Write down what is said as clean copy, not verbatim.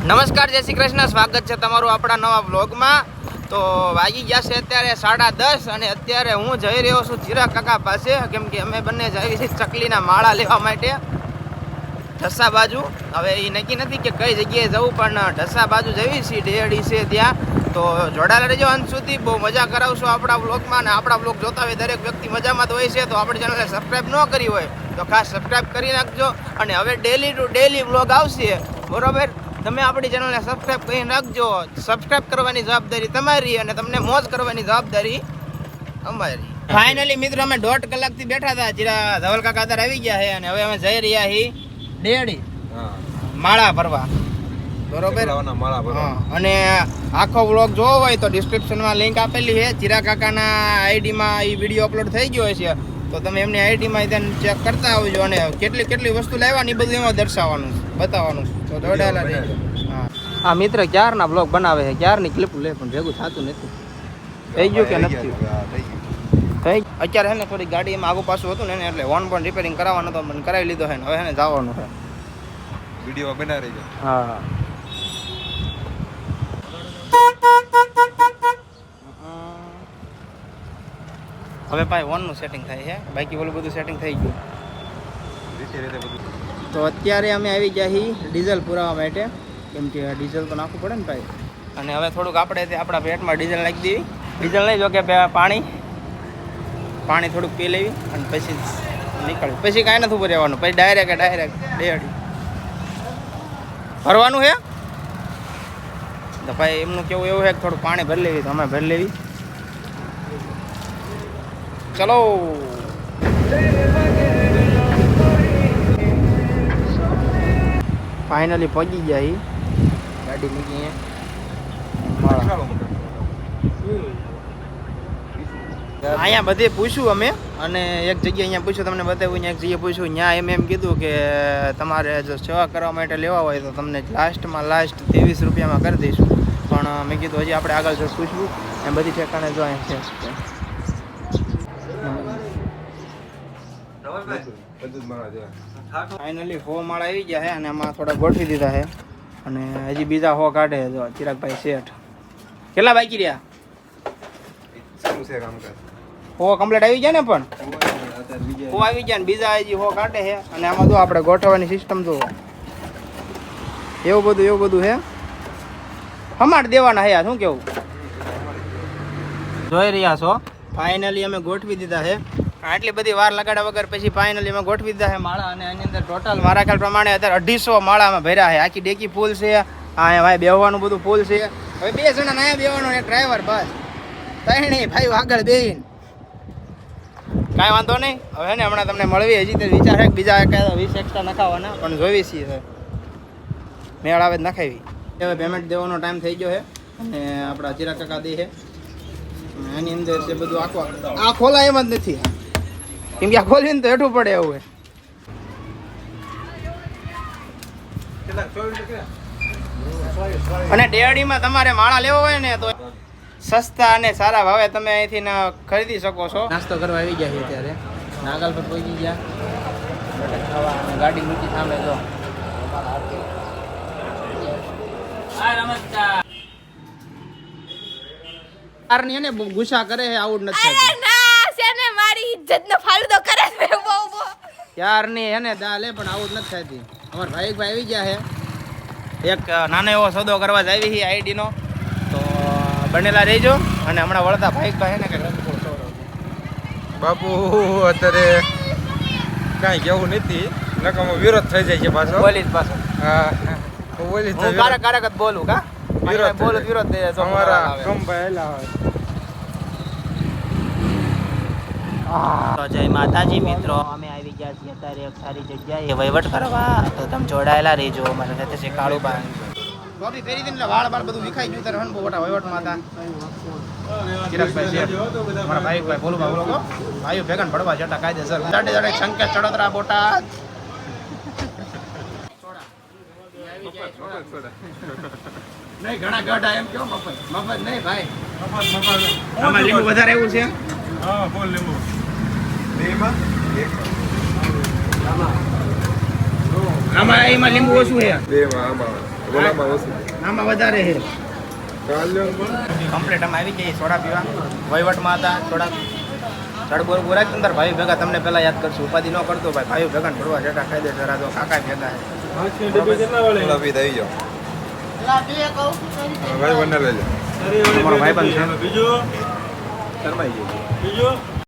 નમસ્કાર, જય શ્રી કૃષ્ણ. સ્વાગત છે તમારું આપણા નવા વ્લોગમાં. તો વાગી ગયા છે અત્યારે 10:30 અને અત્યારે હું જઈ રહ્યો છું ચિરાગ કાકા પાસે, કેમ કે અમે બંને જઈએ છીએ ચકલીના માળા લેવા માટે ઢસા બાજુ. હવે એ નક્કી નથી કે કઈ જગ્યાએ જવું, પણ ઢસા બાજુ જઈએ છીએ, ડેડી છે ત્યાં. તો જોડાયેલા રહેજો અંત સુધી, બહુ મજા કરાવશું આપણા વ્લોગમાં. અને આપણા વ્લોગ જોતા હોય દરેક વ્યક્તિ મજામાં તો હોય છે, તો આપણી ચેનલને સબસ્ક્રાઈબ ન કરી હોય તો ખાસ સબસ્ક્રાઈબ કરી નાખજો. અને હવે ડેલી ટુ ડેલી વ્લોગ આવશે, બરોબર? તમે આપણી ચેનલને સબસ્ક્રાઈબ કરી નાખજો. સબસ્ક્રાઈબ કરવાની જવાબદારી તમારી અને તમને મોજ કરવાની જવાબદારી અમારી. ફાઇનલી મિત્રો અમે 1.5 કલાકથી બેઠા હતા. જીરા ધવલ કાકા અત્યારે આવી ગયા છે અને હવે અમે જઈ રહ્યા છીએ ડેડી માળા ભરવા, બરોબર? અને આખો વ્લોગ જોવો હોય તો ડિસ્ક્રિપ્શનમાં લિંક આપેલી છે. ચિરાગ કાકાના આઈડીમાં એ વિડીયો અપલોડ થઈ ગયો છે, તો તમે એમની આઈડીમાં ત્યાં ચેક કરતા આવજો. અને કેટલી કેટલી વસ્તુ લાવવાની બધું એમાં દર્શાવવાનું બતાવવાનું. તો જોડાયેલા રહેજો. હા મિત્ર ક્યારના બ્લોગ બનાવે છે, ક્યારની ક્લિપ લે, પણ ભેગું થતું નથી. થઈ ગયું કે નથી થઈ? અત્યારે છે ને થોડી ગાડીમાં આગુ પાછું હતું ને એટલે વોન પણ રિપેરિંગ કરાવવાનો હતો, પણ કરાવી લીધો છે ને હવે છે ને જવાનું છે. વિડીયો બનાવી રહેજો. હા હવે ભાઈ વોનનું સેટિંગ થાય છે, બાકી ઓલું બધું સેટિંગ થઈ ગયું. તો અત્યારે અમે આવી ગયા છીએ ડીઝલ પુરાવા માટે, કેમ કે ડીઝલ તો નાખવું પડે ને ભાઈ. અને હવે થોડુંક આપણે આપણા પેટમાં ડીઝલ નાખી દેવી. ડીઝલ નહીં, જો કે પાણી થોડુંક પી લેવી અને પછી નીકળવી. પછી કાંઈ નથી ઉપર રહેવાનું, પછી ડાયરેક્ટ ડેડી ભરવાનું છે. તો ભાઈ એમનું કેવું એવું છે કે થોડું પાણી ભરી લેવી, તો અમે ભરી લેવી. ચલો ફાઇનલી પહોંચી ગયા એ ગાડી મૂકી અહીંયા બધે પૂછ્યું અમે, અને એક જગ્યાએ અહીંયા પૂછ્યું, તમને બતાવ્યું. એક જગ્યાએ પૂછ્યું, ત્યાં એમ કીધું કે તમારે જો સેવા કરવા માટે લેવા હોય તો તમને લાસ્ટમાં 23 રૂપિયામાં કરી દઈશું. પણ મેં કીધું હજી આપણે આગળ જો પૂછવું એમ બધી ઠેકાણે જો અહીંયા છે. ફાઇનલી 100 માળા આવી ગયા છે અને આમાં થોડા ગોઠવી દીધા છે, અને હજી બીજા 100 કાઢે. જો ચિરાગભાઈ શેઠ કેટલા બાકી રહ્યા? 100 કમ્પ્લીટ આવી ગયા ને, પણ 100 આવી ગયા ને બીજા હજી 100 કાઢે છે. અને આમાં જો આપણે ગોઠવવાની સિસ્ટમ જો એવું બધું છે. હમાટ દેવાના છે, શું કેવું? જોઈ રહ્યા છો ફાઇનલી અમે ગોઠવી દીધા છે. આટલી બધી વાર લગાડ્યા વગર પછી ફાઇનલી અમે ગોઠવી દીધા છે માળા. અને એની અંદર ટોટલ મારા ખ્યાલ પ્રમાણે અત્યારે 250 માળામાં ભર્યા છે. આખી ડેકી ફૂલ છે, અહીંયા ભાઈ બેહવાનું બધું ફૂલ છે. હવે 2 જણા અહીંયા બેહવાનું, એક ડ્રાઈવર, બસ 3 ભાઈ આગળ બેહીને કાંઈ વાંધો નહીં. હવે ને હમણાં તમને મળવી, હજી તો વિચાર છે કે બીજા 20 એક્સ્ટ્રા નખાવાના, પણ જોઈ છીએ મેળ આવે જ નખાવી. હવે પેમેન્ટ દેવાનો ટાઈમ થઈ ગયો છે અને આપણા ચિરાગ કાકા દે છે. એની અંદર છે બધું આખું, આ ખોલાય એમ જ નથી, કેમ કે આ ખોલીને તો હેઠું પડે એવું. અને ડેડીમાં તમારે માળા લેવો હોય ને તો સસ્તા અને સારા ભાવે તમે અહીંથી ખરીદી શકો છો. નાસ્તો કરવા આવી ગયા છે અત્યારે, નાગલ પર પહોંચી ગયા. ગાડી મૂકી સામે જો. ની ને ગુસ્સા કરે છે, આવું જ નથી. મારી ઇજ્જતનો ફાલતો કરે છે બહુ યાર ની હે ને દાલે, પણ આવું જ નથી થતી. અમાર ભાઈ આવી ગયા છે, એક નાનો એવો સોદો કરવા જ આવી છે આઈડી નો, તો બનેલા રહેજો. અને હમણાં વળતા ભાઈ કહે ને કે બાપુ અત્યારે કાંઈ કેવું નથી, નકામો વિરોધ થઈ જાય છે પાછો. બોલીશ પાછો. હા બોલીશ હું કારક જ બોલું કા વિરોધ બોલું, વિરોધ થઈ જાય. અમારા કંભાઈ એલા હોય. તો જય માતાજી મિત્રો, અમે આવી ગયા છીએ અત્યારે એક સારી જગ્યાએ વહીવટ કરવા, તો તમે જોડાયેલા રહેજો. અમારા સાથે છે કાળુબા. ટોપી પહેરી દીને વાળ બધું વિખાઈ ગયું ત્યારે બહુ મોટા વહીવટમાં હતા. ચિરાગભાઈ છે મારા ભાઈ બોલો ભાઈઓ ભેગા પડવા જતા કાયદેસર. જાડે સંકેત ચડોતરા બોટાદ. નહીં ઘણા ગઢ એમ કેવો મફત નહીં ભાઈ, આમાં લીંબુ વધારે એવું છે. હા બોલ લીંબુ આમાં એમાં લીંબુ ઓછું છે. ગોળામાં ઓછું આમાં વધારે છે ચાલ્યો કમ્પ્લીટ અમે આવી ગયા સોડા પીવા વહીવટમાં હતા થોડા ચડબોર ગોરાક અંદર ભાઈ ભેગા તમને પહેલા યાદ કરશું ઉપાધિ ન કરતો ભાઈ ભાઈઓ ભેગા ને ભરવા જતા ખાઈ દે જરા તો કાકા ભેગા થોડા પી આવી જાઓ ભાઈ બંને લઈ લો તમારો ભાઈ બંધ છે બીજું